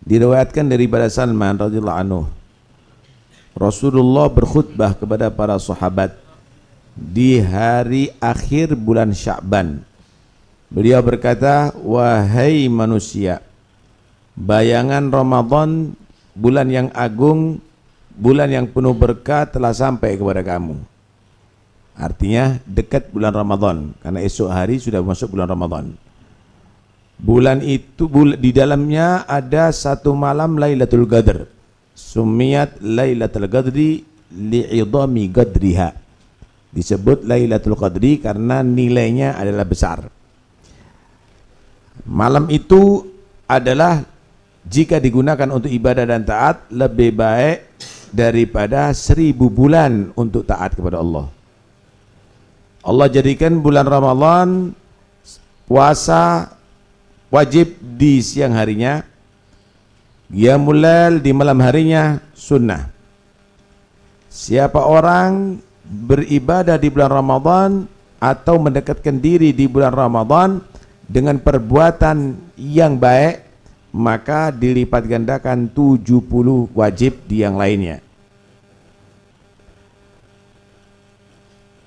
Diriwayatkan daripada Salman radhiyallahu anhu, Rasulullah berkhutbah kepada para sahabat di hari akhir bulan Sya'ban. Beliau berkata, wahai manusia, bayangan Ramadan, bulan yang agung, bulan yang penuh berkah telah sampai kepada kamu. Artinya dekat bulan Ramadan, karena esok hari sudah masuk bulan Ramadan. Bulan itu di dalamnya ada satu malam Lailatul Qadar. Sumiyat Lailatul Qadri li'idhami qadriha. Disebut Lailatul Qadri karena nilainya adalah besar. Malam itu adalah jika digunakan untuk ibadah dan taat lebih baik daripada 1000 bulan untuk taat kepada Allah. Allah jadikan bulan Ramadan puasa wajib di siang harinya, qiyamul lail di malam harinya sunnah. Siapa orang beribadah di bulan Ramadan atau mendekatkan diri di bulan Ramadan dengan perbuatan yang baik, maka dilipat gandakan 70 wajib di yang lainnya.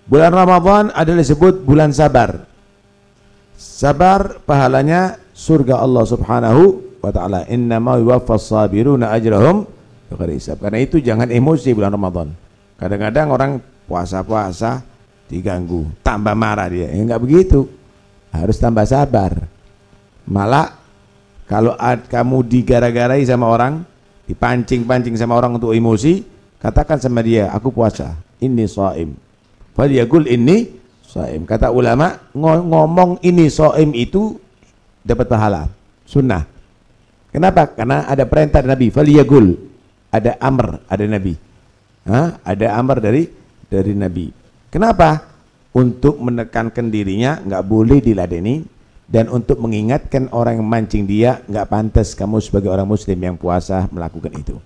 Bulan Ramadan adalah disebut bulan sabar. Sabar pahalanya surga Allah Subhanahu wa ta'ala. Innama yuwaffas sabiruna ajrahum bighairi hisab. Karena itu jangan emosi bulan Ramadan. Kadang-kadang orang puasa-puasa diganggu, tambah marah dia. Enggak begitu. Harus tambah sabar. Malah kalau kamu digara-garai sama orang, dipancing-pancing sama orang untuk emosi, katakan sama dia, aku puasa, inni shaim. Falyaqul inni shaim. Kata ulama, ngomong ini shaim itu dapat pahala, sunnah. Kenapa? Karena ada perintah Nabi, falyaqul, ada amr, ada Nabi. Ada amr dari Nabi. Kenapa? Untuk menekankan dirinya, nggak boleh diladeni, dan untuk mengingatkan orang yang mancing dia, nggak pantas kamu sebagai orang muslim yang puasa melakukan itu.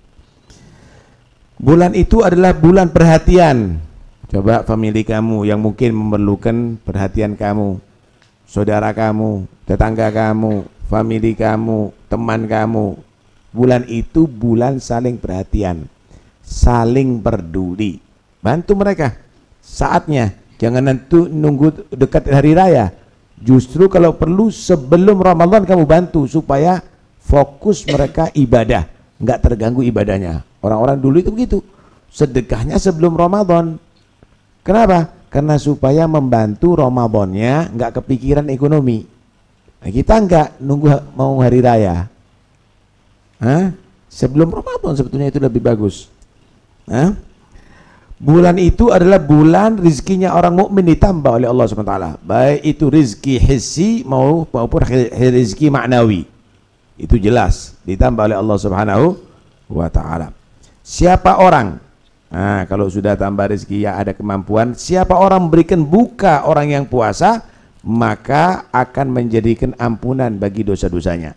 Bulan itu adalah bulan perhatian. Coba famili kamu yang mungkin memerlukan perhatian kamu, saudara kamu, tetangga kamu, famili kamu, teman kamu. Bulan itu bulan saling perhatian, saling peduli. Bantu mereka saatnya. Jangan nunggu dekat hari raya. Justru kalau perlu sebelum Ramadan kamu bantu supaya fokus mereka ibadah, nggak terganggu ibadahnya. Orang-orang dulu itu begitu, sedekahnya sebelum Ramadan. Kenapa? Karena supaya membantu Ramadannya nggak kepikiran ekonomi. Nah, kita nggak nunggu mau hari raya. Sebelum Ramadan sebetulnya itu lebih bagus. Bulan itu adalah bulan rizkinya orang mukmin ditambah oleh Allah SWT. Baik itu rizki hissi maupun rizki maknawi. Itu jelas ditambah oleh Allah Subhanahu wa ta'ala. Siapa orang, kalau sudah tambah rezeki ya ada kemampuan, siapa orang memberikan buka orang yang puasa, maka akan menjadikan ampunan bagi dosa-dosanya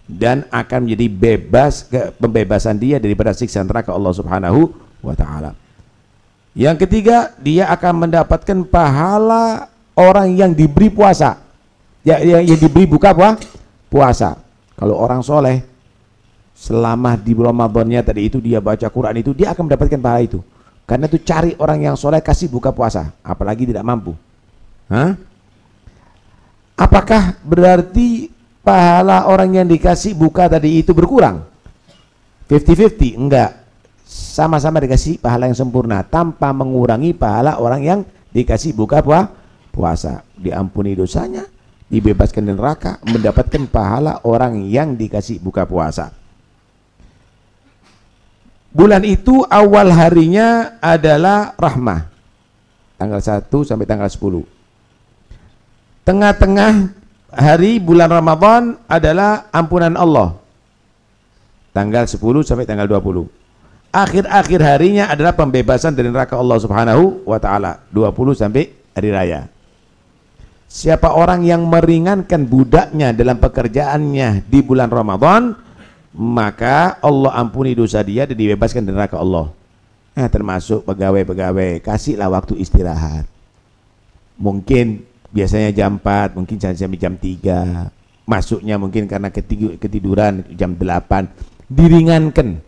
dan akan menjadi pembebasan dia daripada siksa neraka Allah Subhanahu wa ta'ala. Yang ketiga, dia akan mendapatkan pahala orang yang diberi puasa, yang diberi buka puasa. Kalau orang soleh selama di Ramadannya tadi itu dia baca Quran itu, dia akan mendapatkan pahala itu. Karena itu cari orang yang soleh kasih buka puasa, apalagi tidak mampu. Apakah berarti pahala orang yang dikasih buka tadi itu berkurang? 50-50? Enggak. Sama-sama dikasih pahala yang sempurna tanpa mengurangi pahala orang yang dikasih buka puasa. Diampuni dosanya, dibebaskan dari neraka, mendapatkan pahala orang yang dikasih buka puasa. Bulan itu awal harinya adalah rahmah, tanggal 1 sampai tanggal 10. Tengah-tengah hari bulan Ramadan adalah ampunan Allah, tanggal 10 sampai tanggal 20. Akhir-akhir harinya adalah pembebasan dari neraka Allah Subhanahu wa ta'ala, 20 sampai hari raya. Siapa orang yang meringankan budaknya dalam pekerjaannya di bulan Ramadan, maka Allah ampuni dosa dia dan dibebaskan dari neraka Allah. Termasuk pegawai-pegawai, kasihlah waktu istirahat. Mungkin biasanya jam 4, mungkin sampai jam 3. masuknya mungkin karena ketiduran jam 8, diringankan.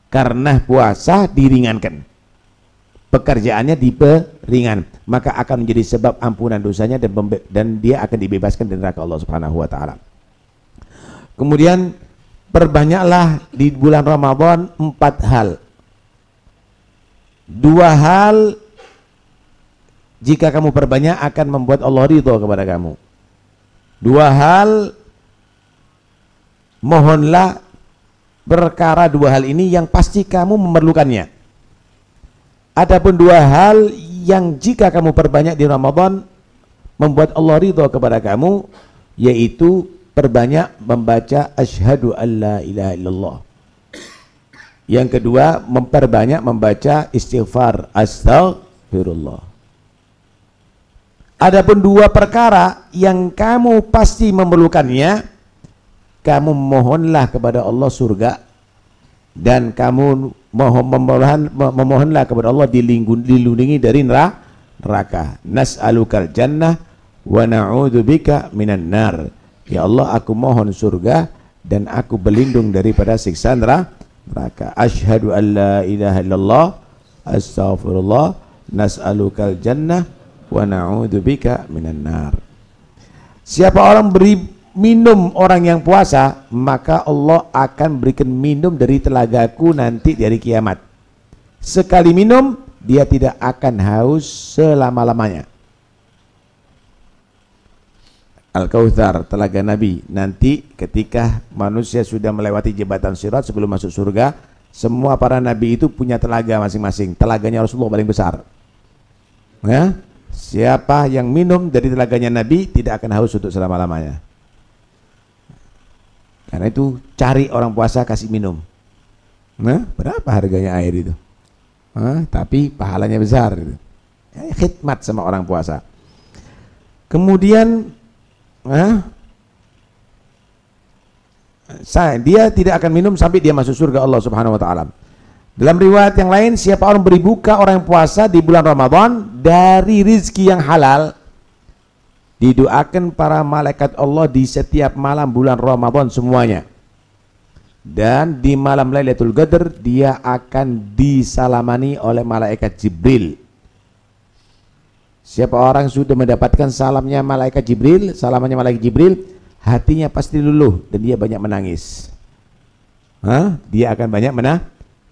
Karena puasa diringankan, pekerjaannya diperingan, maka akan menjadi sebab ampunan dosanya dan dia akan dibebaskan dari neraka Allah Subhanahu wa taala. Kemudian perbanyaklah di bulan Ramadan 4 hal. 2 hal jika kamu perbanyak akan membuat Allah ridho kepada kamu. 2 hal, mohonlah perkara 2 hal ini yang pasti kamu memerlukannya. Adapun 2 hal yang jika kamu perbanyak di Ramadan membuat Allah ridho kepada kamu, yaitu perbanyak membaca asyhadu alla ilaha illallah. Yang kedua, memperbanyak membaca istighfar astaghfirullah. Adapun 2 perkara yang kamu pasti memerlukannya, kamu mohonlah kepada Allah surga, dan kamu memohonlah kepada Allah dilindungi dari neraka. Nas'alukal jannah wa na'udzubika minan nar. Ya Allah, aku mohon surga dan aku berlindung daripada siksa neraka. Asyhadu an la ilaha illallah astaghfirullah nas'alukal jannah wa na'udzubika minan nar. Siapa orang beri minum orang yang puasa, maka Allah akan berikan minum dari telagaku nanti di hari kiamat. Sekali minum dia tidak akan haus selama-lamanya. Al-Kautsar, telaga Nabi, nanti ketika manusia sudah melewati jembatan Sirat sebelum masuk surga, semua para nabi itu punya telaga masing-masing. Telaganya Rasulullah paling besar. Ya? Siapa yang minum dari telaganya Nabi tidak akan haus untuk selama-lamanya. Karena itu cari orang puasa kasih minum. Nah, berapa harganya air itu? Tapi pahalanya besar gitu. Ya, khidmat sama orang puasa. Kemudian dia tidak akan minum sampai dia masuk surga Allah Subhanahu wa taala. Dalam riwayat yang lain, siapa orang beri buka orang yang puasa di bulan Ramadan dari rizki yang halal, didoakan para malaikat Allah di setiap malam bulan Ramadan semuanya. Dan di malam Lailatul Qadar dia akan disalamani oleh malaikat Jibril. Siapa orang sudah mendapatkan salamnya malaikat Jibril, salamannya malaikat Jibril, hatinya pasti luluh dan dia banyak menangis. Dia akan banyak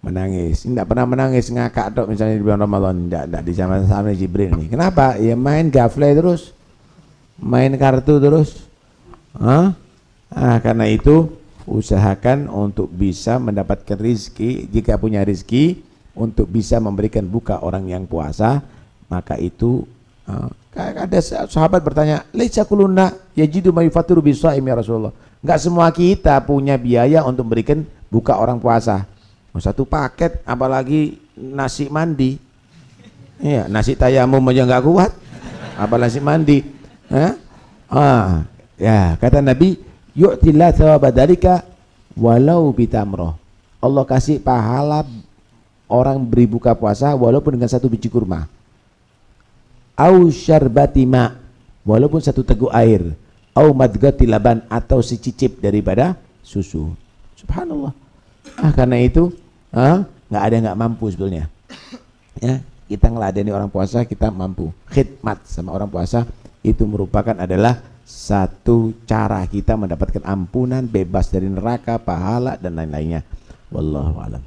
menangis. Tidak pernah menangis ngakak dok misalnya di bulan Ramadan, tidak di sama Jibril nih. Kenapa? Ya main gafle terus, main kartu terus. Karena itu usahakan untuk bisa mendapatkan rizki. Jika punya rizki untuk bisa memberikan buka orang yang puasa, maka itu ada sahabat bertanya, laisa kuluna yajidu ma yufatiru bisaim ya Rasulullah. Enggak semua kita punya biaya untuk memberikan buka orang puasa. Satu paket, apalagi nasi mandi. Iya, nasi tayamum aja enggak kuat, apalagi nasi mandi. Ya, kata Nabi, yu'tillah thawaba dzalika walau bitamroh. Allah kasih pahala orang beri buka puasa walaupun dengan 1 biji kurma. Au syarbati ma, walaupun 1 teguk air. Au madghati laban, atau secicip daripada susu. Subhanallah. Karena itu nggak ada yang nggak mampu sebetulnya. Ya, kita ngeladeni orang puasa, kita mampu. Khidmat sama orang puasa itu merupakan adalah satu cara kita mendapatkan ampunan, bebas dari neraka, pahala dan lain-lainnya. Wallahu a'lam.